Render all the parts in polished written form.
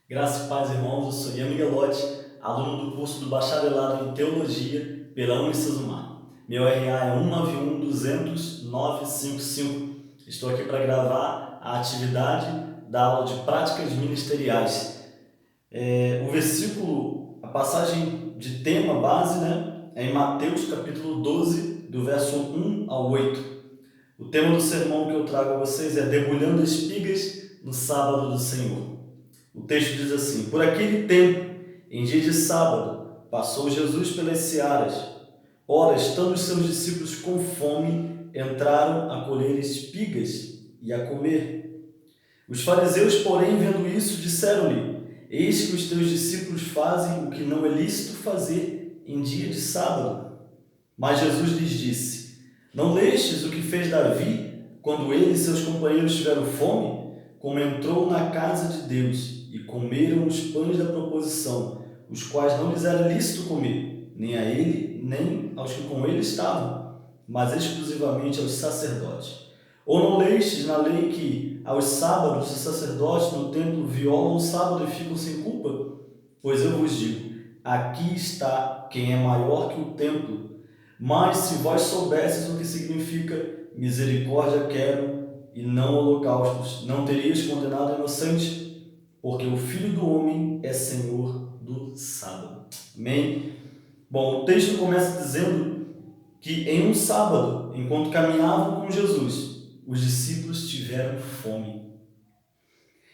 Graças e paz, irmãos. Eu sou Ian Miguelotti, aluno do curso do Bacharelado em Teologia pela Unicesumar. Meu RA é 191-200-955. Estou aqui para gravar a atividade da aula de práticas ministeriais. O versículo, a passagem de tema base, é em Mateus capítulo 12, do verso 1 ao 8. O tema do sermão que eu trago a vocês é Debulhando espigas no sábado do Senhor. O texto diz assim: Por aquele tempo, em dia de sábado, passou Jesus pelas searas. Ora, estando os seus discípulos com fome, entraram a colher espigas e a comer. Os fariseus, porém, vendo isso, disseram-lhe: Eis que os teus discípulos fazem o que não é lícito fazer em dia de sábado. Mas Jesus lhes disse: Não lestes o que fez Davi, quando ele e seus companheiros tiveram fome, como entrou na casa de Deus e comeram os pães da proposição, os quais não lhes era lícito comer, nem a ele, nem aos que com ele estavam, mas exclusivamente aos sacerdotes? Ou não lestes na lei que, aos sábados, os sacerdotes no templo violam o sábado e ficam sem culpa? Pois eu vos digo, aqui está quem é maior que o templo. Mas se vós soubesseis o que significa misericórdia quero e não holocaustos, não terias condenado o inocente, porque o Filho do Homem é Senhor do sábado. Amém? Bom, o texto começa dizendo que em um sábado, enquanto caminhavam com Jesus, os discípulos tiveram fome.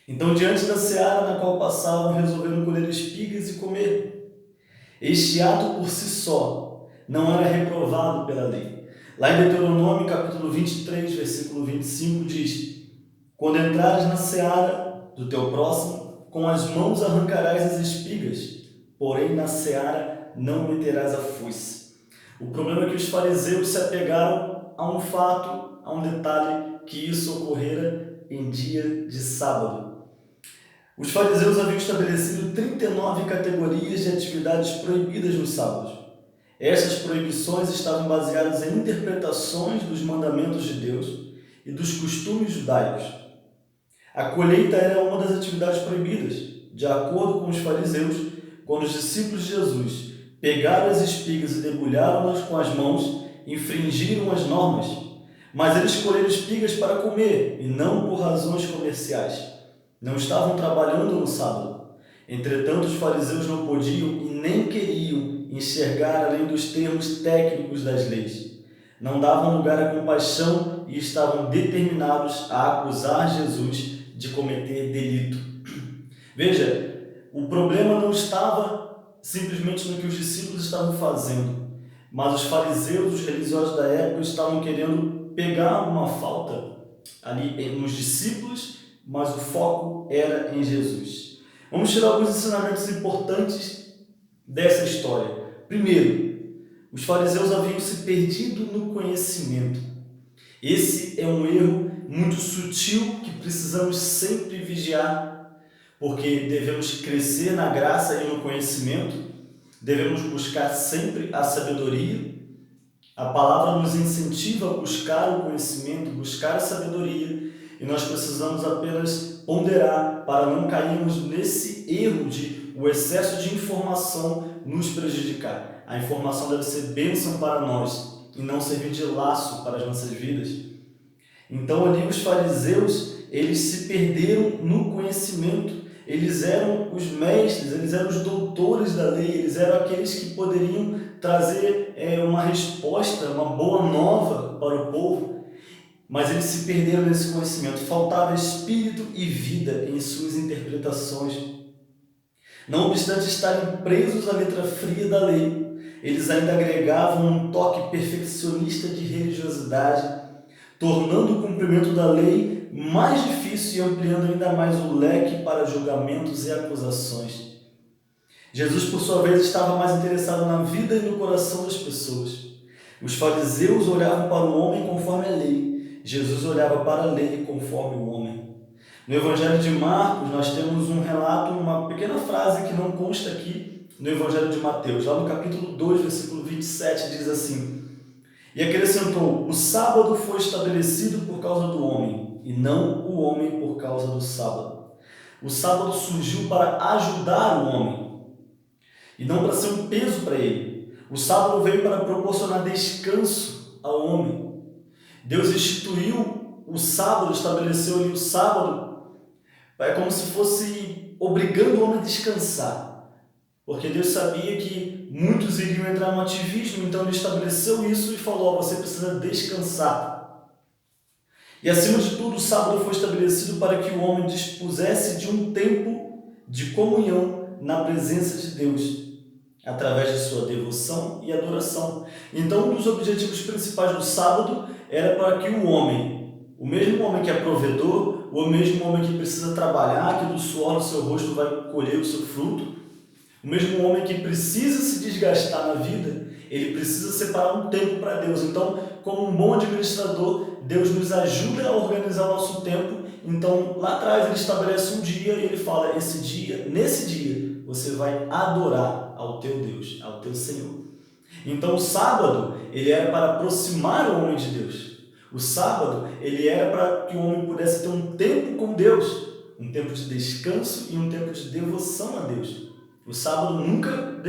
Então, diante da seara na qual passavam, resolveram colher espigas e comer. Este ato por si só não era reprovado pela lei. Lá em Deuteronômio, capítulo 23, versículo 25, diz: Quando entrares na seara do teu próximo, com as mãos arrancarás as espigas, porém na seara não meterás a foice. O problema é que os fariseus se apegaram a um fato, a um detalhe, que isso ocorrera em dia de sábado. Os fariseus haviam estabelecido 39 categorias de atividades proibidas nos sábados. Essas proibições estavam baseadas em interpretações dos mandamentos de Deus e dos costumes judaicos. A colheita era uma das atividades proibidas. De acordo com os fariseus, quando os discípulos de Jesus pegaram as espigas e debulharam-nas com as mãos, infringiram as normas. Mas eles colheram espigas para comer e não por razões comerciais. Não estavam trabalhando no sábado. Entretanto, os fariseus não podiam e nem queriam enxergar além dos termos técnicos das leis. Não davam lugar à compaixão e estavam determinados a acusar Jesus de cometer delito. Veja, o problema não estava simplesmente no que os discípulos estavam fazendo, mas os fariseus, os religiosos da época, estavam querendo pegar uma falta ali nos discípulos, mas o foco era em Jesus. Vamos tirar alguns ensinamentos importantes dessa história. Primeiro, os fariseus haviam se perdido no conhecimento. Esse é um erro muito sutil que precisamos sempre vigiar, porque devemos crescer na graça e no conhecimento, devemos buscar sempre a sabedoria. A palavra nos incentiva a buscar o conhecimento, buscar a sabedoria, e nós precisamos apenas ponderar para não cairmos nesse erro de o excesso de informação nos prejudicar. A informação deve ser bênção para nós e não servir de laço para as nossas vidas. Então ali os fariseus, eles se perderam no conhecimento. Eles eram os mestres, eles eram os doutores da lei, eles eram aqueles que poderiam trazer uma resposta, uma boa nova para o povo, mas eles se perderam nesse conhecimento. Faltava espírito e vida em suas interpretações. Não obstante estarem presos à letra fria da lei, eles ainda agregavam um toque perfeccionista de religiosidade, tornando o cumprimento da lei mais difícil e ampliando ainda mais o leque para julgamentos e acusações. Jesus, por sua vez, estava mais interessado na vida e no coração das pessoas. Os fariseus olhavam para o homem conforme a lei. Jesus olhava para a lei conforme o homem. No Evangelho de Marcos, nós temos um relato, uma pequena frase que não consta aqui no Evangelho de Mateus. Lá no capítulo 2, versículo 27, diz assim: E acrescentou: O sábado foi estabelecido por causa do homem, e não o homem por causa do sábado. O sábado surgiu para ajudar o homem e não para ser um peso para ele. O sábado veio para proporcionar descanso ao homem. Deus instituiu o sábado, estabeleceu ali o sábado, é como se fosse obrigando o homem a descansar. Porque Deus sabia que muitos iriam entrar no ativismo, então Ele estabeleceu isso e falou: você precisa descansar. E acima de tudo, o sábado foi estabelecido para que o homem dispusesse de um tempo de comunhão na presença de Deus, através de sua devoção e adoração. Então, um dos objetivos principais do sábado era para que o homem, o mesmo homem que é provedor, o mesmo homem que precisa trabalhar, que do suor do seu rosto vai colher o seu fruto, o mesmo homem que precisa se desgastar na vida, ele precisa separar um tempo para Deus. Então, como um bom administrador, Deus nos ajuda a organizar o nosso tempo. Então, lá atrás ele estabelece um dia e ele fala: nesse dia, você vai adorar ao teu Deus, ao teu Senhor. Então, o sábado, ele era para aproximar o homem de Deus. O sábado, ele era para que o homem pudesse ter um tempo com Deus, um tempo de descanso e um tempo de devoção a Deus. O sábado nunca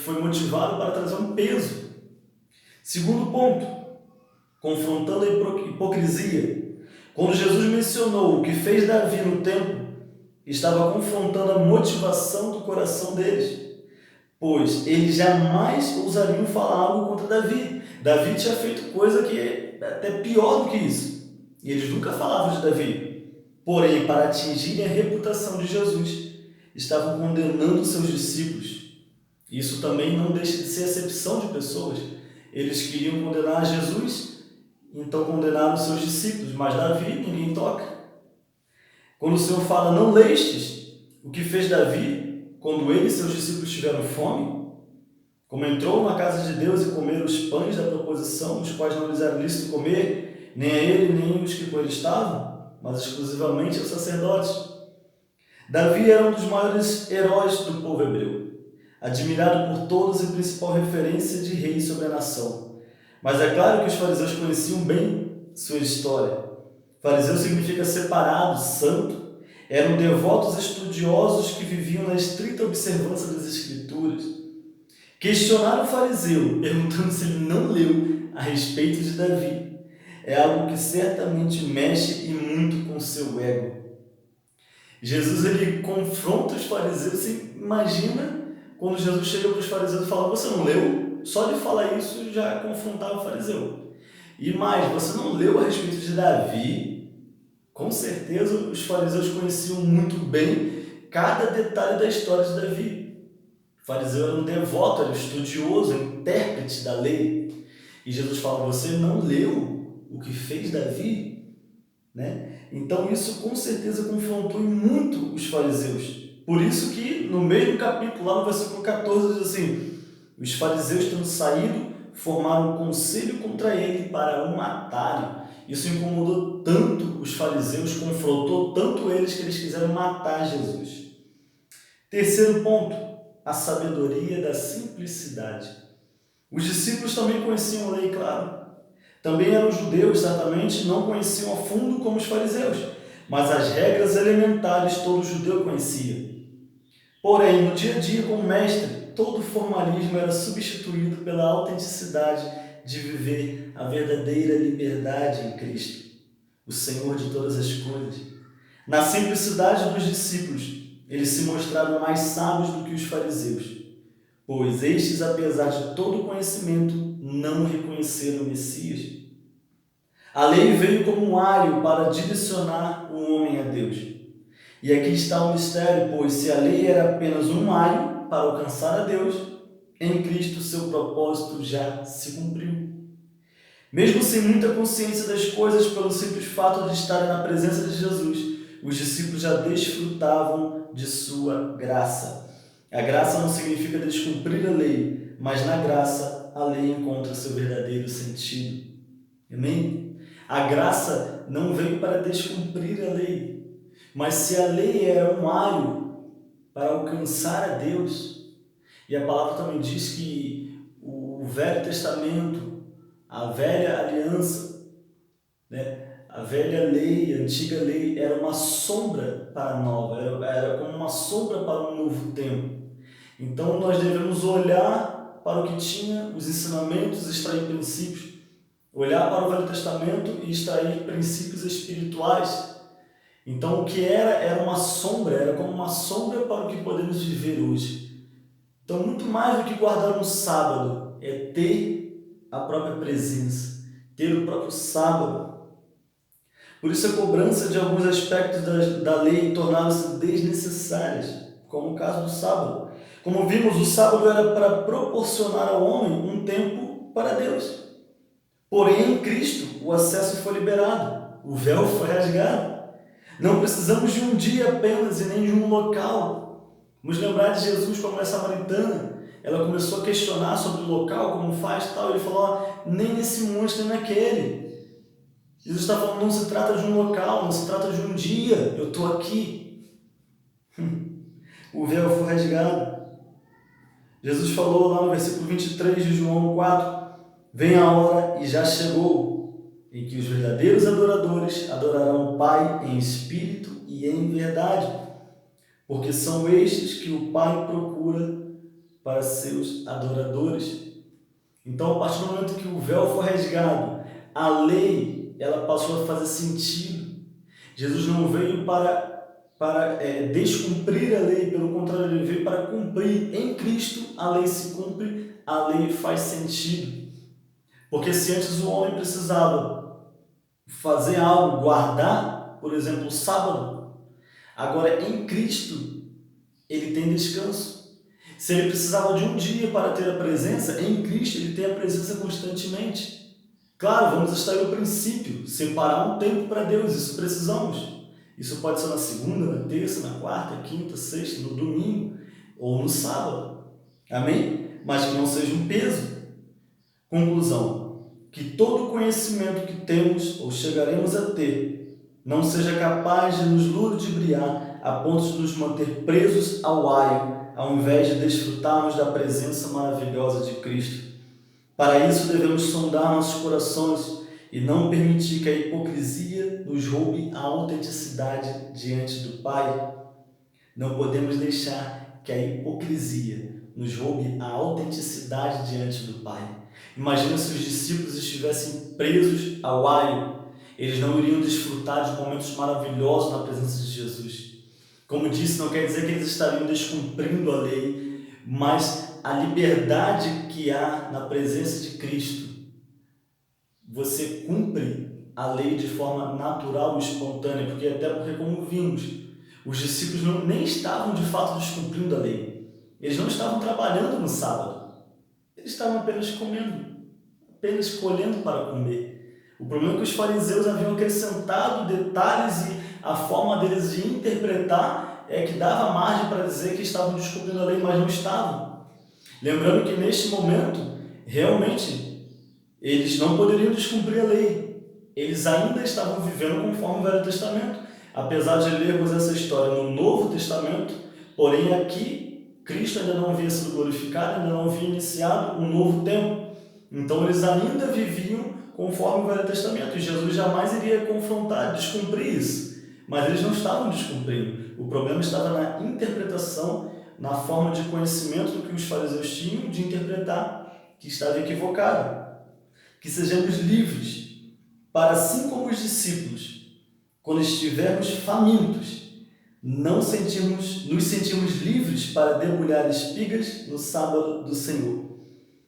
foi motivado para trazer um peso. Segundo ponto, confrontando a hipocrisia. Quando Jesus mencionou o que fez Davi no templo, estava confrontando a motivação do coração deles, pois eles jamais ousariam falar algo contra Davi. Davi tinha feito coisa que é até pior do que isso, e eles nunca falavam de Davi. Porém, para atingirem a reputação de Jesus, estavam condenando seus discípulos. Isso também não deixa de ser acepção de pessoas. Eles queriam condenar Jesus, então condenaram seus discípulos, mas Davi ninguém toca. Quando o Senhor fala: não lestes o que fez Davi, quando ele e seus discípulos tiveram fome, como entrou na casa de Deus e comeram os pães da proposição, os quais não lhes era lícito comer, nem a ele, nem os que com ele estavam, mas exclusivamente aos sacerdotes. Davi era um dos maiores heróis do povo hebreu, admirado por todos e principal referência de rei sobre a nação. Mas é claro que os fariseus conheciam bem sua história. Fariseu significa separado, santo. Eram devotos estudiosos que viviam na estrita observância das Escrituras. Questionar o fariseu, perguntando se ele não leu a respeito de Davi, é algo que certamente mexe e muito com seu ego. Jesus ele confronta os fariseus. Você imagina quando Jesus chega para os fariseus e fala: você não leu? Só de falar isso já confrontava o fariseu. E mais, você não leu a respeito de Davi? Com certeza os fariseus conheciam muito bem cada detalhe da história de Davi. O fariseu era um devoto, era um estudioso, um intérprete da lei. E Jesus fala: você não leu o que fez Davi? Então isso com certeza confrontou muito os fariseus. Por isso que no mesmo capítulo, lá no versículo 14, diz assim: os fariseus, tendo saído, formaram um conselho contra ele para o matarem. Isso incomodou tanto os fariseus, confrontou tanto eles, que eles quiseram matar Jesus. Terceiro ponto, a sabedoria da simplicidade. Os discípulos também conheciam a lei, claro. Também eram judeus, certamente, não conheciam a fundo como os fariseus, mas as regras elementares todo judeu conhecia. Porém, no dia a dia como mestre, todo formalismo era substituído pela autenticidade de viver a verdadeira liberdade em Cristo, o Senhor de todas as coisas. Na simplicidade dos discípulos, eles se mostraram mais sábios do que os fariseus, pois estes, apesar de todo o conhecimento, não reconheceram o Messias. A lei veio como um aio para direcionar o homem a Deus. E aqui está o mistério, pois se a lei era apenas um aio para alcançar a Deus, em Cristo seu propósito já se cumpriu. Mesmo sem muita consciência das coisas, pelo simples fato de estarem na presença de Jesus, os discípulos já desfrutavam de sua graça. A graça não significa descumprir a lei, mas na graça a lei encontra seu verdadeiro sentido. Amém? A graça não veio para descumprir a lei, mas se a lei era um aio para alcançar a Deus, e a palavra também diz que o Velho Testamento, a velha aliança, A velha lei, a antiga lei, era uma sombra para a nova, era como uma sombra para um novo tempo. Então nós devemos olhar para o que tinha, os ensinamentos, extrair princípios, olhar para o Velho Testamento e extrair princípios espirituais. Então o que era uma sombra, era como uma sombra para o que podemos viver hoje. Então muito mais do que guardar um sábado, é ter a própria presença, ter o próprio sábado. Por isso a cobrança de alguns aspectos da lei tornaram-se desnecessárias, como o caso do sábado. Como vimos, o sábado era para proporcionar ao homem um tempo para Deus. Porém, em Cristo, o acesso foi liberado, o véu foi rasgado. Não precisamos de um dia apenas e nem de um local. Vamos lembrar de Jesus como a samaritana. Ela começou a questionar sobre o local, como faz e tal. Ele falou, nem nesse monte, nem naquele. Jesus está falando, não se trata de um local, não se trata de um dia. Eu estou aqui. O véu foi rasgado. Jesus falou lá no versículo 23 de João 4, vem a hora e já chegou, em que os verdadeiros adoradores adorarão o Pai em espírito e em verdade, porque são estes que o Pai procura para seus adoradores. Então, a partir do momento que o véu foi rasgado, a lei ela passou a fazer sentido. Jesus não veio para descumprir a lei, pelo contrário, ele veio para cumprir. Em Cristo a lei se cumpre, a lei faz sentido. Porque se antes o homem precisava fazer algo, guardar, por exemplo, o sábado, agora em Cristo ele tem descanso. Se ele precisava de um dia para ter a presença, em Cristo ele tem a presença constantemente. Claro, vamos estar no princípio, separar um tempo para Deus, isso precisamos. Isso pode ser na segunda, na terça, na quarta, quinta, sexta, no domingo ou no sábado. Amém? Mas que não seja um peso. Conclusão: que todo conhecimento que temos ou chegaremos a ter não seja capaz de nos ludibriar a ponto de nos manter presos ao aio, ao invés de desfrutarmos da presença maravilhosa de Cristo. Para isso devemos sondar nossos corações e não permitir que a hipocrisia nos roube a autenticidade diante do Pai. Não podemos deixar que a hipocrisia nos roube a autenticidade diante do Pai. Imagina se os discípulos estivessem presos ao aio. Eles não iriam desfrutar de momentos maravilhosos na presença de Jesus. Como disse, não quer dizer que eles estariam descumprindo a lei, mas a liberdade que há na presença de Cristo. Você cumpre a lei de forma natural e espontânea, porque como vimos, os discípulos nem estavam de fato descumprindo a lei. Eles não estavam trabalhando no sábado. Eles estavam apenas comendo, apenas escolhendo para comer. O problema é que os fariseus haviam acrescentado detalhes e a forma deles de interpretar é que dava margem para dizer que estavam descumprindo a lei, mas não estavam. Lembrando que neste momento, realmente, eles não poderiam descumprir a lei. Eles ainda estavam vivendo conforme o Velho Testamento. Apesar de lermos essa história no Novo Testamento, porém aqui, Cristo ainda não havia sido glorificado, ainda não havia iniciado um novo tempo. Então eles ainda viviam conforme o Velho Testamento. E Jesus jamais iria confrontar, descumprir isso. Mas eles não estavam descumprindo. O problema estava na interpretação, na forma de conhecimento do que os fariseus tinham de interpretar, que estava equivocado. Que sejamos livres, para assim como os discípulos, quando estivermos famintos, nos sentimos livres para debulhar espigas no sábado do Senhor,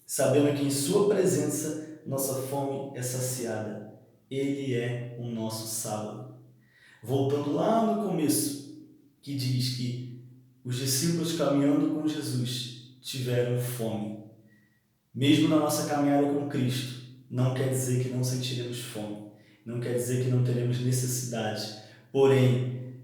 sabendo que em sua presença nossa fome é saciada. Ele é o nosso sábado. Voltando lá no começo, que diz que os discípulos caminhando com Jesus tiveram fome. Mesmo na nossa caminhada com Cristo, não quer dizer que não sentiremos fome, não quer dizer que não teremos necessidade, porém,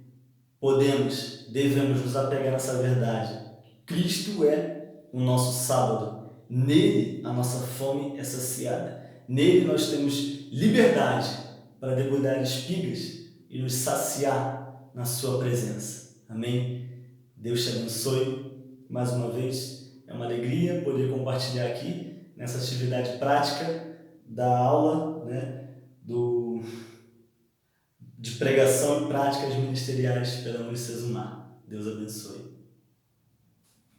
devemos nos apegar nessa verdade. Cristo é o nosso sábado, nele a nossa fome é saciada, nele nós temos liberdade para debulhar espigas e nos saciar na sua presença. Amém? Deus te abençoe mais uma vez. É uma alegria poder compartilhar aqui né, nessa atividade prática da aula, né, do de pregação e práticas ministeriais pela Moisés Mar. Deus abençoe.